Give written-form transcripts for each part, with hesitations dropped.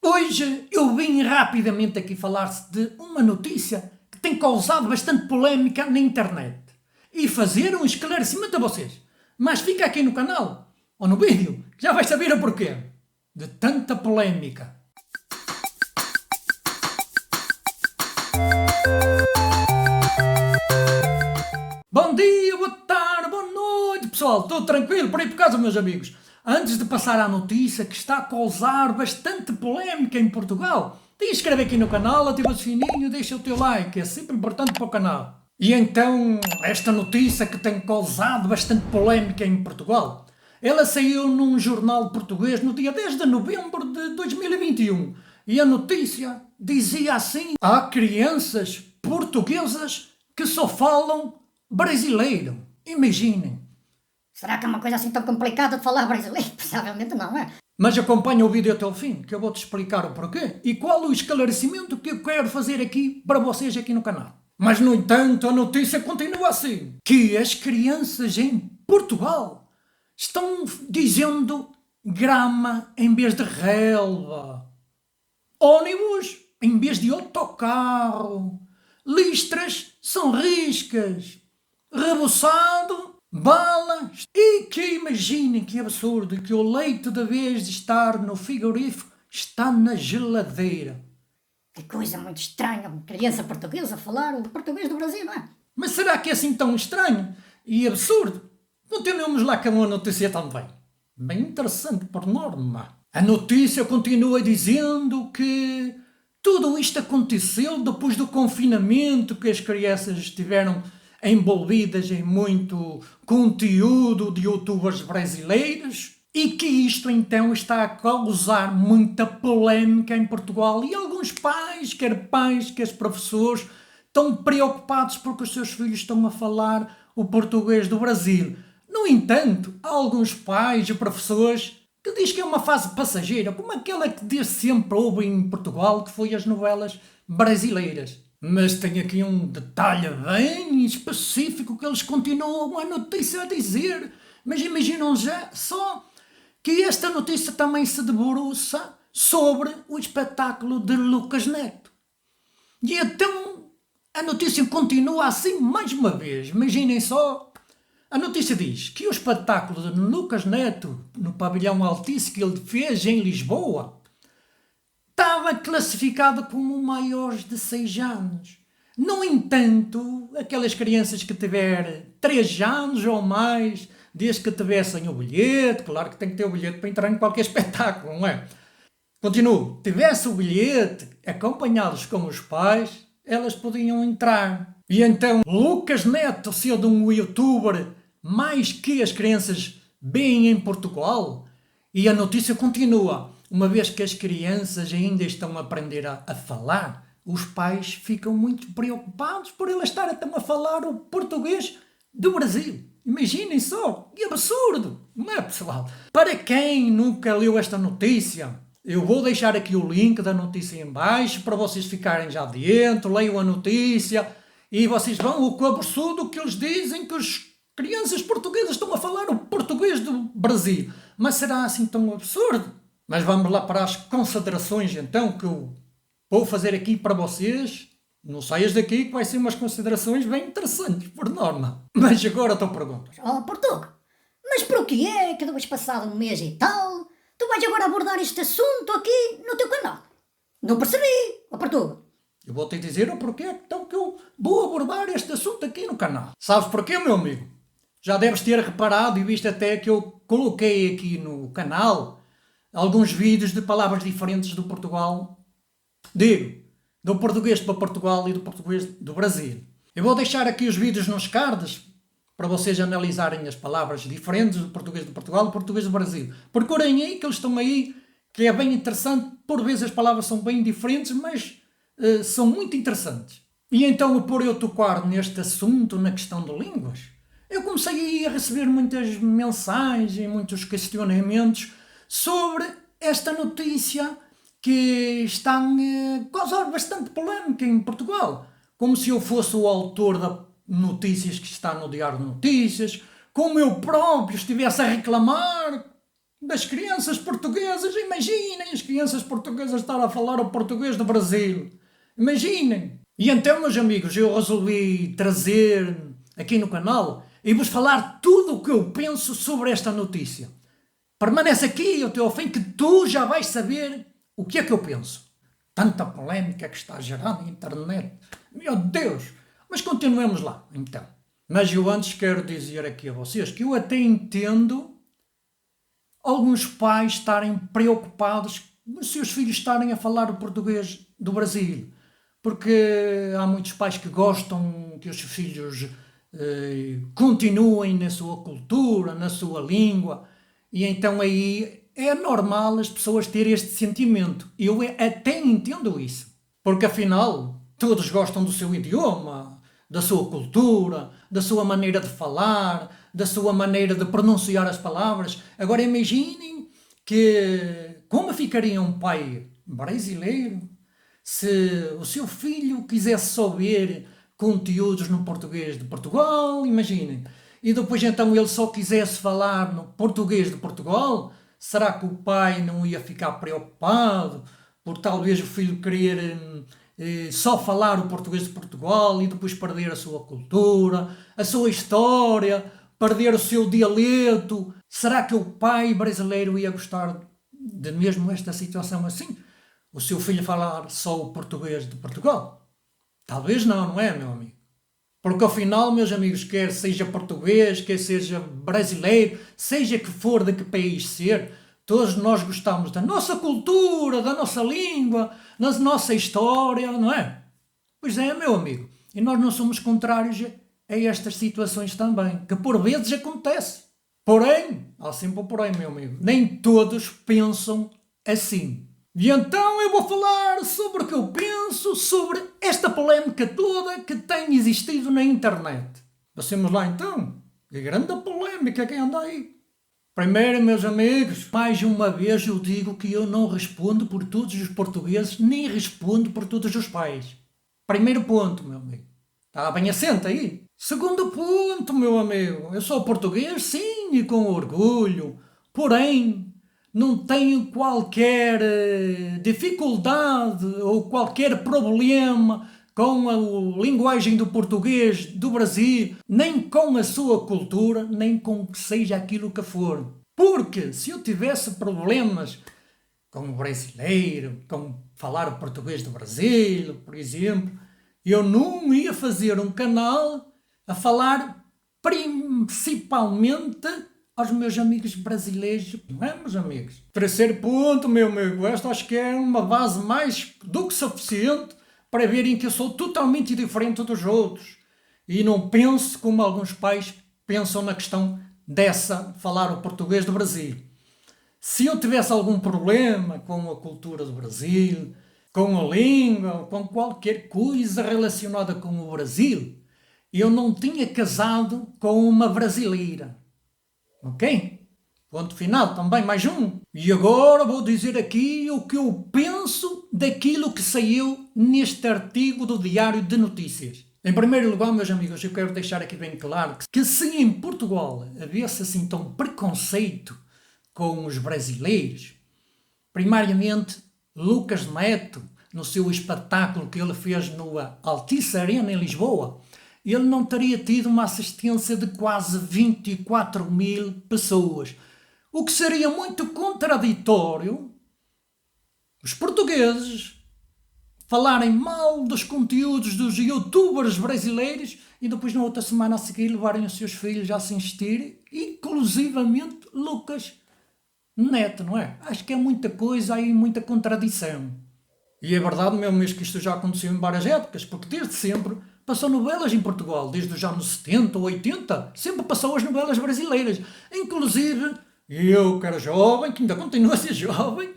Hoje eu vim rapidamente aqui falar-se de uma notícia que tem causado bastante polémica na internet e fazer um esclarecimento a vocês. Mas fica aqui no canal ou no vídeo que já vais saber o porquê de tanta polémica. Bom dia, boa tarde, boa noite, pessoal. Tudo tranquilo por aí por casa, meus amigos? Antes de passar à notícia que está a causar bastante polémica em Portugal, te inscreve aqui no canal, ativa o sininho, deixa o teu like, é sempre importante para o canal. E então, esta notícia que tem causado bastante polémica em Portugal, ela saiu num jornal português no dia 10 de novembro de 2021 e a notícia dizia assim: há crianças portuguesas que só falam brasileiro. Imaginem. Será que é uma coisa assim tão complicada de falar brasileiro? Provavelmente não é. Mas acompanha o vídeo até o fim, que eu vou-te explicar o porquê e qual o esclarecimento que eu quero fazer aqui para vocês aqui no canal. Mas, no entanto, a notícia continua assim, que as crianças em Portugal estão dizendo grama em vez de relva, ônibus em vez de autocarro, listras são riscas, rebuçado, balas, e que imaginem que absurdo que o leite, de vez de estar no frigorífico, está na geladeira. Que coisa muito estranha, uma criança portuguesa falar o português do Brasil, não é? Mas será que é assim tão estranho e absurdo? Continuamos lá com a notícia também. Bem interessante por norma. A notícia continua dizendo que tudo isto aconteceu depois do confinamento, que as crianças estiveram envolvidas em muito conteúdo de youtubers brasileiros e que isto então está a causar muita polémica em Portugal e alguns pais, quer professores, estão preocupados porque os seus filhos estão a falar o português do Brasil. No entanto, há alguns pais e professores que dizem que é uma fase passageira, como aquela que desde sempre houve em Portugal, que foi as novelas brasileiras. Mas tem aqui um detalhe bem específico que eles continuam a notícia a dizer. Mas imaginam já só que esta notícia também se debruça sobre o espetáculo de Lucas Neto. E então a notícia continua assim mais uma vez. Imaginem só. A notícia diz que o espetáculo de Lucas Neto, no pavilhão Altice que ele fez em Lisboa, estava classificado como maiores de 6 anos. No entanto, aquelas crianças que tiverem 3 anos ou mais, desde que tivessem o bilhete, claro que tem que ter o bilhete para entrar em qualquer espetáculo, não é? Continuo, tivesse o bilhete, acompanhados com os pais, elas podiam entrar. E então, Lucas Neto, sendo um youtuber mais que as crianças veem em Portugal, e a notícia continua. Uma vez que as crianças ainda estão a aprender a falar, os pais ficam muito preocupados por elas estarem a falar o português do Brasil. Imaginem só, que absurdo, não é, pessoal? Para quem nunca leu esta notícia, eu vou deixar aqui o link da notícia em baixo para vocês ficarem já dentro, leiam a notícia e vocês vão o que absurdo que eles dizem que as crianças portuguesas estão a falar o português do Brasil. Mas será assim tão absurdo? Mas vamos lá para as considerações então que eu vou fazer aqui para vocês. Não saias daqui que vai ser umas considerações bem interessantes, por norma. Mas agora estou perguntas. Oh, Portuga, mas por que é que depois passado um mês e tal, tu vais agora abordar este assunto aqui no teu canal? Não percebi, oh Portuga. Eu vou-te dizer o porquê então que eu vou abordar este assunto aqui no canal. Sabes porquê, meu amigo? Já deves ter reparado e visto até que eu coloquei aqui no canal alguns vídeos de palavras diferentes do Portugal. Digo, do português para Portugal e do português do Brasil. Eu vou deixar aqui os vídeos nos cards para vocês analisarem as palavras diferentes do português de Portugal e do português do Brasil. Procurem aí que eles estão aí, que é bem interessante. Por vezes as palavras são bem diferentes, mas são muito interessantes. E então, por eu tocar neste assunto, na questão de línguas, eu comecei a receber muitas mensagens, muitos questionamentos sobre esta notícia que está a causar bastante polémica em Portugal. Como se eu fosse o autor das notícias que está no Diário de Notícias, como eu próprio estivesse a reclamar das crianças portuguesas. Imaginem as crianças portuguesas estar a falar o português do Brasil. Imaginem. E então, meus amigos, eu resolvi trazer aqui no canal e vos falar tudo o que eu penso sobre esta notícia. Permanece aqui até ao fim que tu já vais saber o que é que eu penso. Tanta polémica que está gerada na internet. Meu Deus! Mas continuemos lá, então. Mas eu antes quero dizer aqui a vocês que eu até entendo alguns pais estarem preocupados com os seus filhos estarem a falar o português do Brasil. Porque há muitos pais que gostam que os seus filhos continuem na sua cultura, na sua língua. E então aí é normal as pessoas terem este sentimento. Eu até entendo isso. Porque afinal, todos gostam do seu idioma, da sua cultura, da sua maneira de falar, da sua maneira de pronunciar as palavras. Agora imaginem que como ficaria um pai brasileiro se o seu filho quisesse só ver conteúdos no português de Portugal, imaginem. E depois então ele só quisesse falar no português de Portugal, será que o pai não ia ficar preocupado por talvez o filho querer só falar o português de Portugal e depois perder a sua cultura, a sua história, perder o seu dialeto? Será que o pai brasileiro ia gostar de mesmo esta situação assim? O seu filho falar só o português de Portugal? Talvez não, não é, meu amigo? Porque ao final, meus amigos, quer seja português, quer seja brasileiro, seja que for de que país ser, todos nós gostamos da nossa cultura, da nossa língua, da nossa história, não é? Pois é, meu amigo. E nós não somos contrários a estas situações também, que por vezes acontece. Porém, há sempre um porém, meu amigo, nem todos pensam assim. E então eu vou falar sobre o que eu penso sobre esta polémica toda que tem existido na internet. Passemos lá então. Que grande polémica que anda aí. Primeiro, meus amigos, mais uma vez eu digo que eu não respondo por todos os portugueses, nem respondo por todos os pais. Primeiro ponto, meu amigo. Está bem assente aí. Segundo ponto, meu amigo. Eu sou português, sim, e com orgulho. Porém, não tenho qualquer dificuldade ou qualquer problema com a linguagem do português do Brasil, nem com a sua cultura, nem com que seja aquilo que for. Porque se eu tivesse problemas com o brasileiro, com falar o português do Brasil, por exemplo, eu não ia fazer um canal a falar principalmente aos meus amigos brasileiros, não é, meus amigos? Terceiro ponto, meu amigo, esta acho que é uma base mais do que suficiente para verem que eu sou totalmente diferente dos outros e não penso como alguns pais pensam na questão dessa, falar o português do Brasil. Se eu tivesse algum problema com a cultura do Brasil, com a língua, com qualquer coisa relacionada com o Brasil, eu não tinha casado com uma brasileira. Ok? Ponto final, também mais um. E agora vou dizer aqui o que eu penso daquilo que saiu neste artigo do Diário de Notícias. Em primeiro lugar, meus amigos, eu quero deixar aqui bem claro que se em Portugal havesse assim tão preconceito com os brasileiros, primariamente Lucas Neto, no seu espetáculo que ele fez no Altice Arena em Lisboa, ele não teria tido uma assistência de quase 24 mil pessoas. O que seria muito contraditório os portugueses falarem mal dos conteúdos dos youtubers brasileiros e depois na outra semana a seguir levarem os seus filhos a assistir, inclusivamente Lucas Neto, não é? Acho que é muita coisa aí, muita contradição. E é verdade mesmo que isto já aconteceu em várias épocas, porque desde sempre passou novelas em Portugal, desde os anos 70 ou 80, sempre passou as novelas brasileiras. Inclusive, eu que era jovem, que ainda continuo a ser jovem,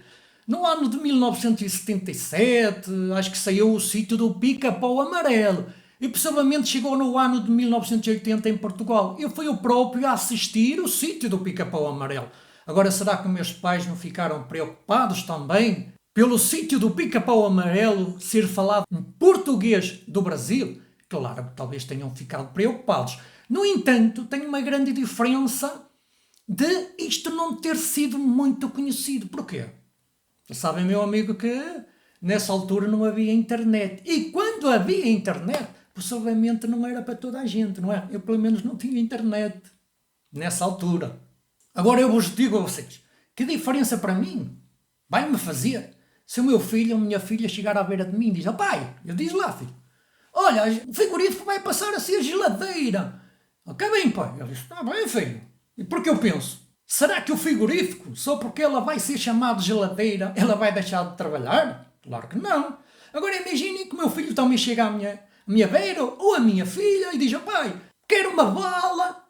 no ano de 1977, acho que saiu o Sítio do Pica-Pau Amarelo. E possivelmente chegou no ano de 1980 em Portugal. Eu fui o próprio a assistir o Sítio do Pica-Pau Amarelo. Agora, será que meus pais não ficaram preocupados também pelo Sítio do Pica-Pau Amarelo ser falado em português do Brasil? Claro, talvez tenham ficado preocupados. No entanto, tem uma grande diferença de isto não ter sido muito conhecido. Porquê? Sabem, meu amigo, que nessa altura não havia internet. E quando havia internet, possivelmente não era para toda a gente, não é? Eu, pelo menos, não tinha internet nessa altura. Agora eu vos digo a vocês, que diferença para mim vai-me fazer se o meu filho ou a minha filha chegar à beira de mim e diz: "Oh pai", eu diz lá, filho, "olha, o frigorífico vai passar a ser geladeira." "Ok, bem, pai." Eu disse: "Está bem, filho." E porque eu penso, será que o frigorífico, só porque ela vai ser chamada geladeira, ela vai deixar de trabalhar? Claro que não. Agora imaginem que o meu filho também chega à minha beira ou a minha filha e diz: "Oh pai, quero uma bala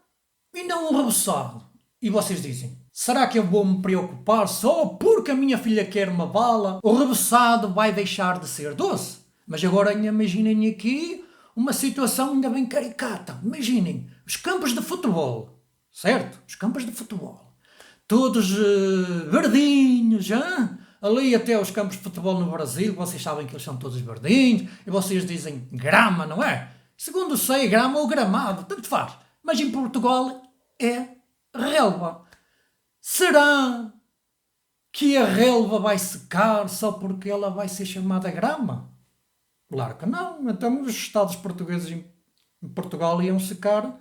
e não um reboçado." E vocês dizem: será que eu vou me preocupar só porque a minha filha quer uma bala? O reboçado vai deixar de ser doce? Mas agora imaginem aqui uma situação ainda bem caricata. Imaginem os campos de futebol, certo? Os campos de futebol. Todos verdinhos, hein? Ali até os campos de futebol no Brasil, vocês sabem que eles são todos verdinhos, e vocês dizem grama, não é? Segundo sei, grama ou gramado, tanto faz. Mas em Portugal é relva. Será que a relva vai secar só porque ela vai ser chamada grama? Claro que não. Então os estados portugueses em Portugal iam secar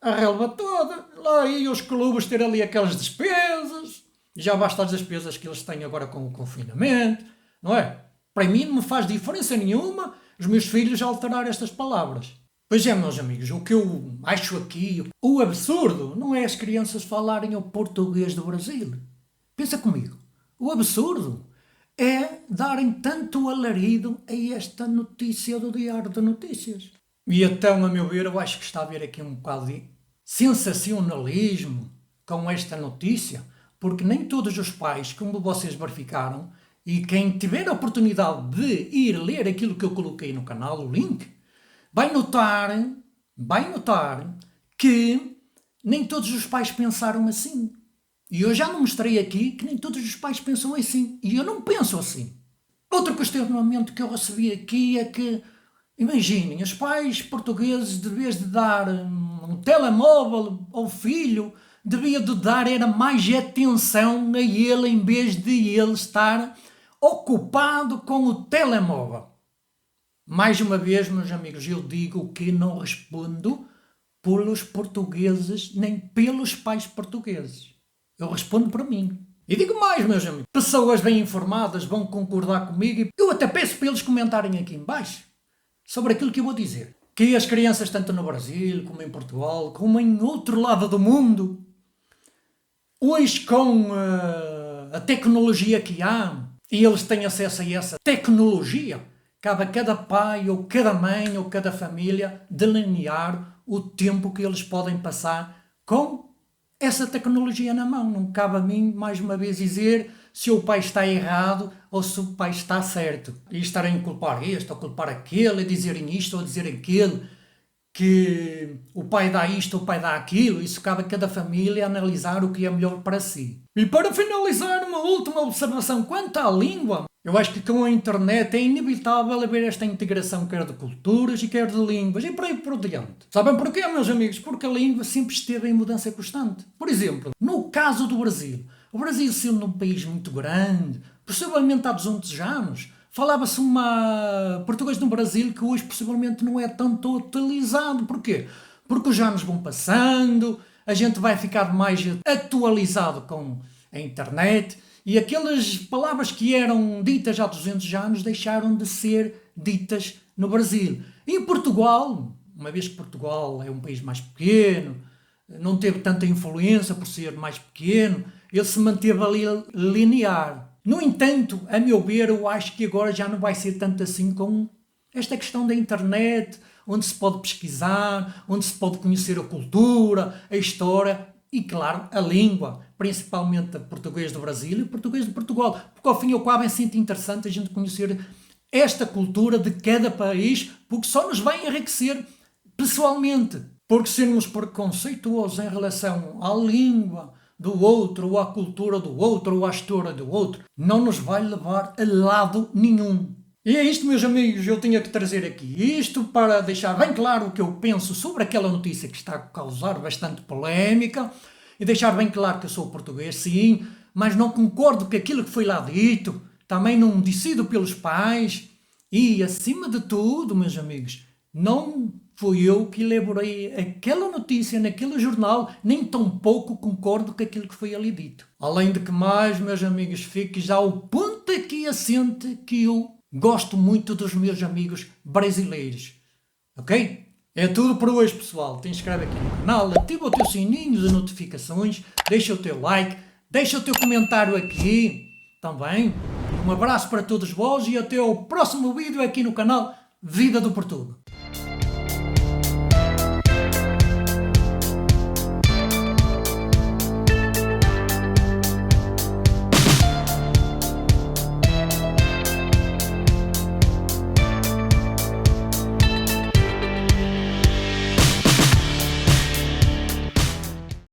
a relva toda. Lá iam os clubes ter ali aquelas despesas. Já basta as despesas que eles têm agora com o confinamento, não é? Para mim não me faz diferença nenhuma os meus filhos alterar estas palavras. Pois é, meus amigos, o que eu acho aqui, o absurdo, não é as crianças falarem o português do Brasil. Pensa comigo. O absurdo é darem tanto alarido a esta notícia do Diário de Notícias. E então, a meu ver, eu acho que está a haver aqui um bocado de sensacionalismo com esta notícia, porque nem todos os pais, como vocês verificaram, e quem tiver a oportunidade de ir ler aquilo que eu coloquei no canal, o link, vai notar que nem todos os pais pensaram assim. E eu já não mostrei aqui que nem todos os pais pensam assim. E eu não penso assim. Outro questionamento que eu recebi aqui é que, imaginem, os pais portugueses, de vez de dar um telemóvel ao filho, devia de dar era mais atenção a ele em vez de ele estar ocupado com o telemóvel. Mais uma vez, meus amigos, eu digo que não respondo pelos portugueses nem pelos pais portugueses. Eu respondo por mim. E digo mais, meus amigos, pessoas bem informadas vão concordar comigo e eu até peço para eles comentarem aqui em baixo sobre aquilo que eu vou dizer. Que as crianças, tanto no Brasil, como em Portugal, como em outro lado do mundo, hoje com a tecnologia que há, e eles têm acesso a essa tecnologia, cabe a cada pai, ou cada mãe, ou cada família delinear o tempo que eles podem passar com essa tecnologia na mão. Não cabe a mim, mais uma vez, dizer se o pai está errado ou se o pai está certo. E estarem a culpar este, ou culpar aquele, a dizerem isto ou a dizerem aquilo, que o pai dá isto, o pai dá aquilo. Isso cabe a cada família analisar o que é melhor para si. E para finalizar, uma última observação quanto à língua. Eu acho que com a internet é inevitável haver esta integração quer de culturas e quer de línguas e por aí por diante. Sabem porquê, meus amigos? Porque a língua sempre esteve em mudança constante. Por exemplo, no caso do Brasil, o Brasil sendo um país muito grande, possivelmente há 200 anos, falava-se uma português no Brasil que hoje possivelmente não é tanto utilizado. Porquê? Porque os anos vão passando, a gente vai ficar mais atualizado com a internet e aquelas palavras que eram ditas há 200 anos deixaram de ser ditas no Brasil. E em Portugal, uma vez que Portugal é um país mais pequeno, não teve tanta influência por ser mais pequeno, ele se manteve ali linear. No entanto, a meu ver, eu acho que agora já não vai ser tanto assim com esta questão da internet, onde se pode pesquisar, onde se pode conhecer a cultura, a história e, claro, a língua, principalmente o português do Brasil e o português de Portugal, porque ao fim e ao cabo é sempre interessante a gente conhecer esta cultura de cada país, porque só nos vai enriquecer pessoalmente. Porque sermos preconceituosos em relação à língua do outro, ou à cultura do outro, ou à história do outro, não nos vai levar a lado nenhum. E é isto, meus amigos, eu tinha que trazer aqui isto para deixar bem claro o que eu penso sobre aquela notícia que está a causar bastante polémica e deixar bem claro que eu sou português, sim, mas não concordo com aquilo que foi lá dito, também não decido pelos pais e, acima de tudo, meus amigos, não fui eu que elaborei aquela notícia naquele jornal, nem tampouco concordo com aquilo que foi ali dito. Além de que mais, meus amigos, fique já o ponto aqui assente que eu gosto muito dos meus amigos brasileiros. Ok? É tudo por hoje, pessoal. Te inscreve aqui no canal, ativa o teu sininho de notificações, deixa o teu like, deixa o teu comentário aqui também. Um abraço para todos vós e até ao próximo vídeo aqui no canal Vida do Portugal.